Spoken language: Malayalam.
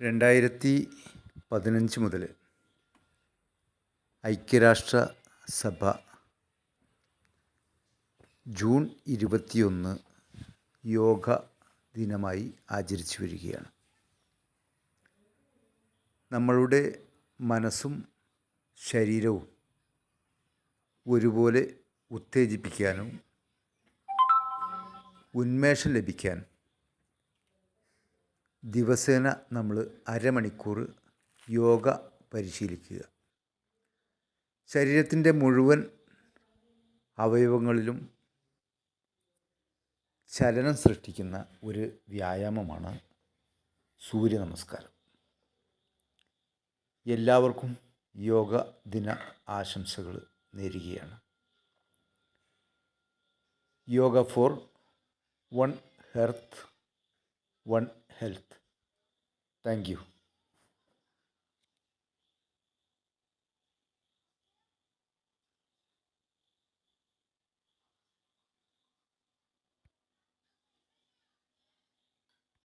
2015 മുതൽ ഐക്യരാഷ്ട്ര സഭ ജൂൺ 21 യോഗ ദിനമായി ആചരിച്ചു വരികയാണ്. നമ്മളുടെ മനസ്സും ശരീരവും ഒരുപോലെ ഉത്തേജിപ്പിക്കാനും ഉന്മേഷം ലഭിക്കാൻ ദിവസേന നമ്മൾ അരമണിക്കൂർ യോഗ പരിശീലിക്കുക. ശരീരത്തിൻ്റെ മുഴുവൻ അവയവങ്ങളിലും ചലനം സൃഷ്ടിക്കുന്ന ഒരു വ്യായാമമാണ് സൂര്യ നമസ്കാരം. എല്ലാവർക്കും യോഗ ദിന ആശംസകൾ നേരുകയാണ്. Yoga for one earth one health. Thank U.